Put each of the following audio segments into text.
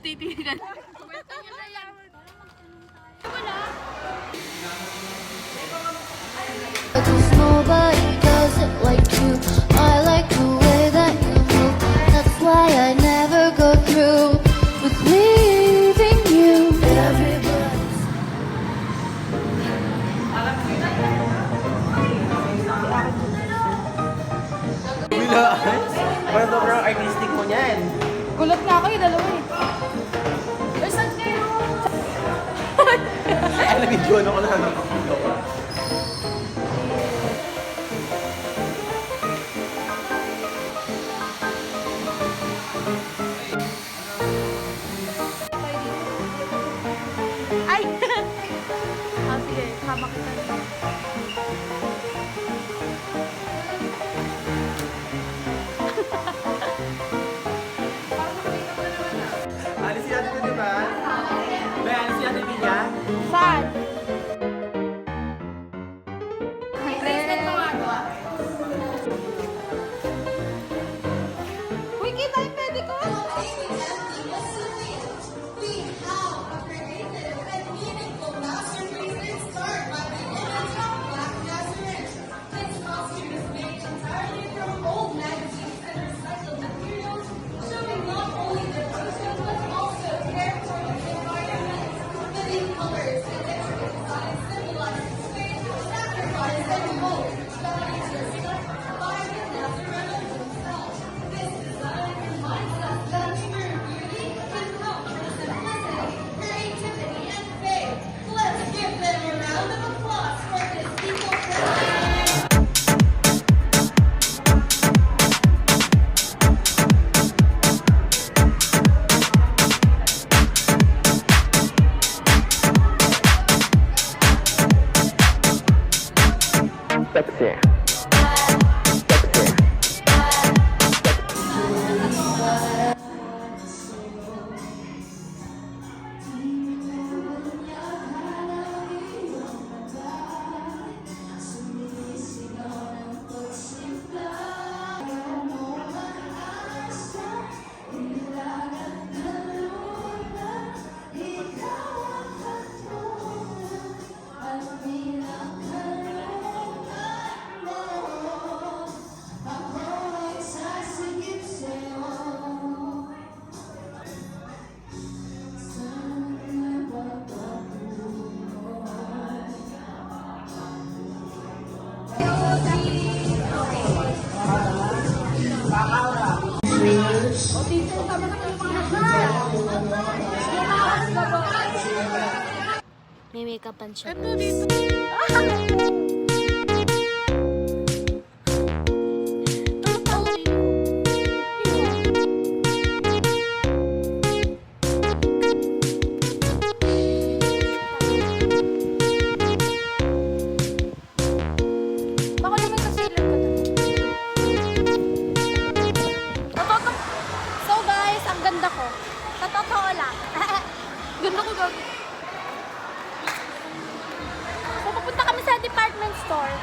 titirigan. Kwento niyo na yan. Wala. Cause nobody does it like you. I like the way that you move. That's why I never go through with leaving you. Everybody's Bilaan? Parang sobrang artistic mo niyan. Gulat nga ako yung dalawa eh. Eh, saan kayo? Ay, nag-video ko na lang. Ay! Ah, sige. Hama kita. Alis si Ate ko, di ba? May alis si Ate Villa? Saan? Uy, kita yung pwede ko! Sexy. may makeupan siya. Ito dito. Baka naman sa silip ko to. So guys, ang ganda ko. Sa totoo lang. Ganda ko gag. So pupunta kami sa department store.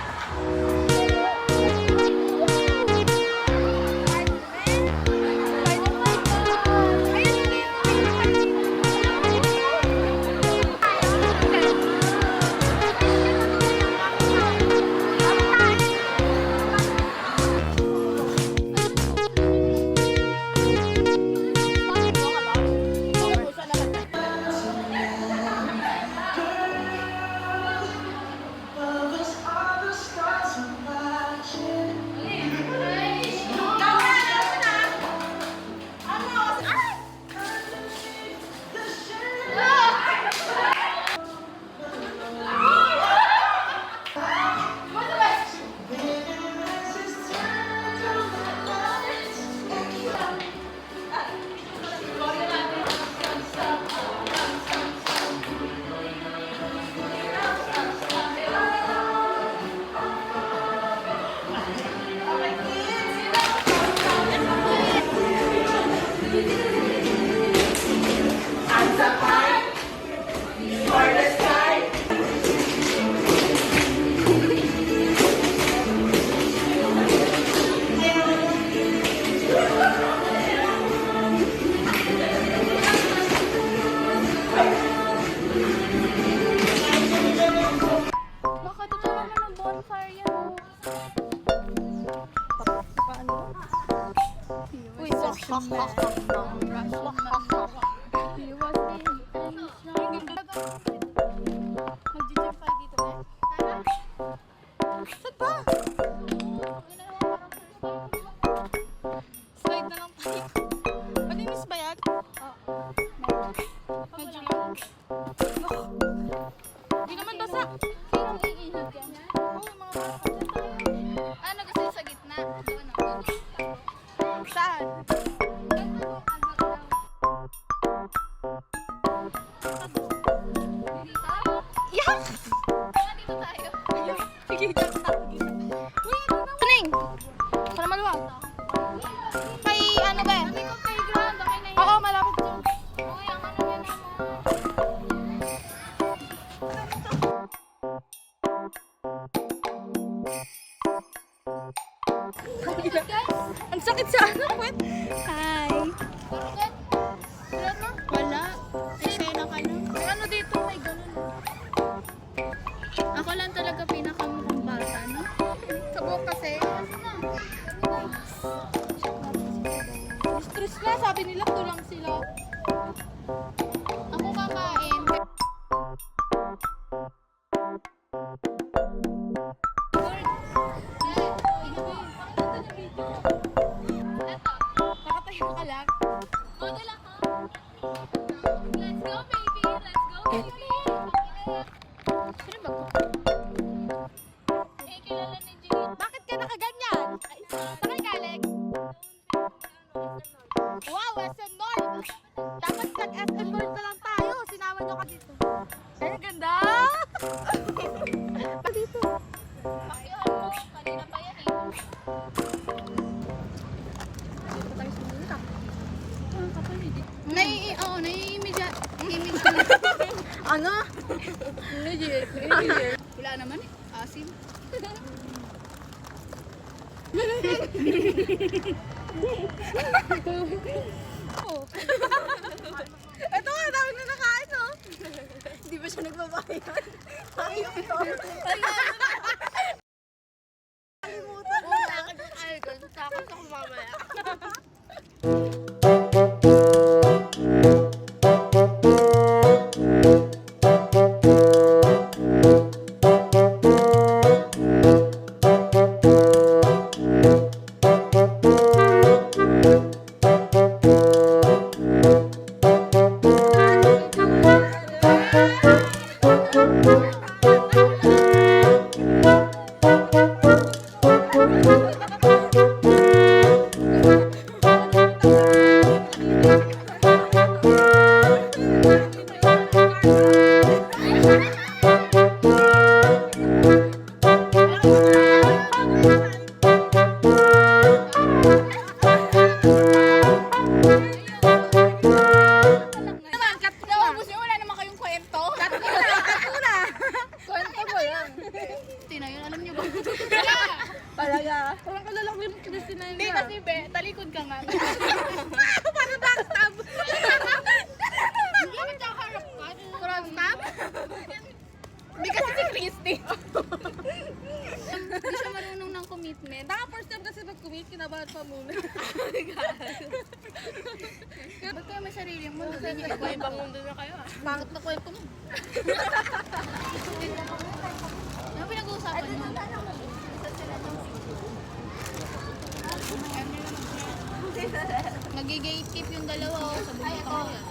Mag-gym pa dito ba? Saan ba? Slide na lang tayo. Malinis ba yan? Medyo lang. Hindi naman basa. Sinong iihig yan? Oo, mga basa. Ano gusto niyo sa gitna? Doon ako. Saan? Yak! Dito tayo. Ayun. Sige, dyan tayo. Uy, Tuning! Para maluwag. May ano ba? Sabi ko playground, okay na yun. Oo, malapit dyan. Uy, ang ano yan mo. Ang sakit sa ano, Pwet? Hi. Wala. Eksena ka lang. Ano dito? May ganun. Ako lang talaga pinakamukhang bata, no? Kabok kasi. Stress na, sabi nila tulang sila. Ako kakain. Nakatayo ka lang. Model ako. Let's go, baby. Let's go, baby. Sino ba? Eh, kilala ni Jay. Bakit ka nakaganyan? Saan galing? Wow, Western North! Dapat nag-SM North na lang tayo. Sinama nyo ka dito. Ay, ang ganda! Pa dito. Pakihan mo. Kanina pa yan, eh. Dito tayo sa multa. Oo, nai-image. Ano? Legit. Legit. Wala naman eh. Asim. Ito nga, dami na nakain, no? Hindi ba siya nagbabayad? Ayun to. Kalimutan mo. Takot ako mamaya. Naubos niyo, wala naman kayong kwento. Kwento mo yan. Tina, yun, alam niyo ba? Talaga. Parang kalalaki yung Christina yun. Hindi kasi, be, talikod ka nga. Parang backstab. Hindi naman nakaharap ka. Crosstab? Hindi kasi si Christy. Hindi siya marunong ng commitment. Baka first time kasi mag-commit, kinabahan pa muna. Ba't kayo may sarili mo? Hindi niyo iba ibang mundo na kayo ah. Bakit na kwento mo? Ano pinag-uusapan mo? Nag-gatekeep yung dalawa oh. Sabi ko yan.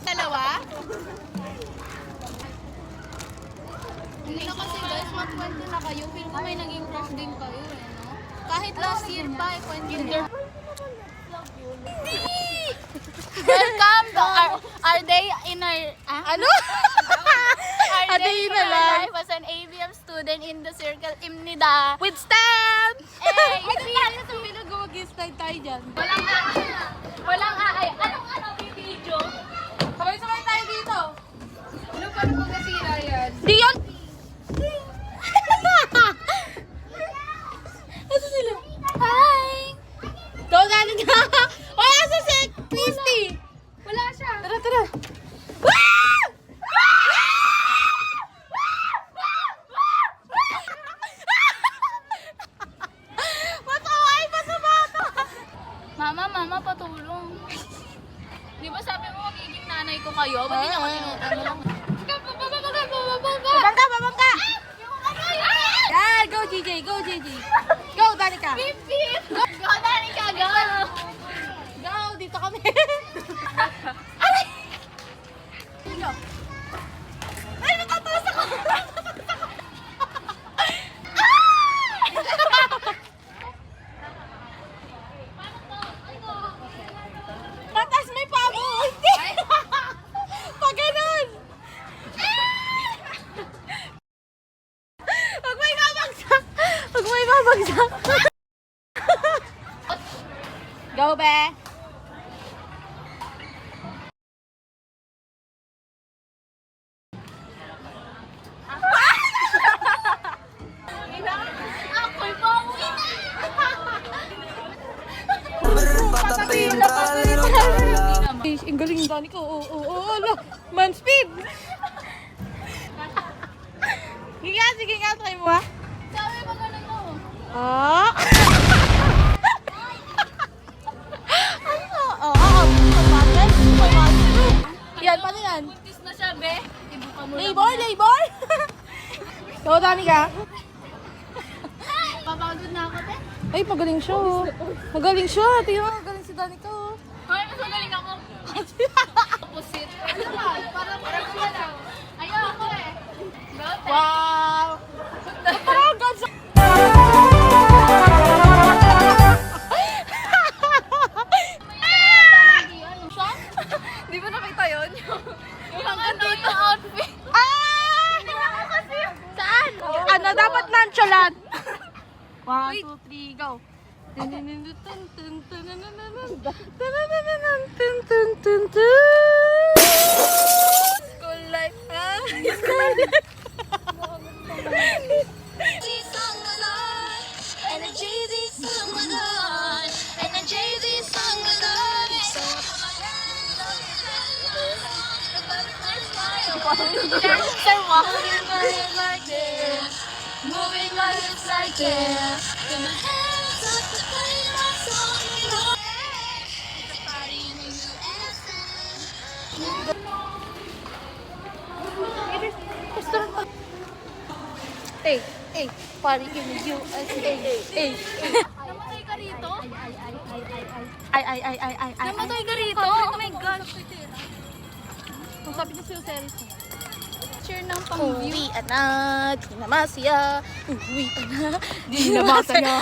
Dalawa? Hindi na kasi guys, mag-kwento na kayo. Feel ko may naging crush din kayo eh, no? Kahit last year pa, eh, kwento nyo. Welcome to our day in our... Ano? Our A day day in in a our life. life as an ABM student in the circle Imnida. With stamp! Eh, Ay, tayo sa pinag-mag-slide tayo dyan. walang aay. Walang aay. Anong video? Sabay-sabay tayo dito. Ano pa nung pagkasira yan? Di yun! Asa sila? Hi! Go, dali ka! O, asa si Christy? Wala siya. Tara, tara. Mama, Babangka, babangka! Yan, go JJ, go JJ. Go, Danica. Go, Danica, go. Go, dito kami. Go. Ay, natataas ako. Mataas may pamo. Hindi. Pag ganun. Huwag may babagsak. Huwag may babagsak. Go, be. Ako'y pauwi na. Ang galing ng Dani ko. Oo. Man speed. Sige nga. Try mo ha. Sabi mo ganun mo. Ah. Yan, paano yan? Buntis na siya, be. Ibuka mo labor. Go, Danica. Papagod na ako, be. Ay, magaling siya. Magaling siya. Tingnan mo, magaling si Danica. Ay, mas magaling ako. Opposite. Parang siya. Ayaw ako eh. Wow! Parang gansa. Di ba nakita yun? Yung hanggang dito outfit. Hindi ako kasi. Saan? Ano, dapat nonchalant. 1, 2, 3, go. School life, ha? School life. Moving my hips like this. Put my hands up to play my song. The party in the USA. Party in the USA. Namatay ka rito? Ay. Namatay ka rito? Oh my gosh. Kung sabi niya sa'yo, series mo. Share ng pang-view. Uwi na, di na masaya.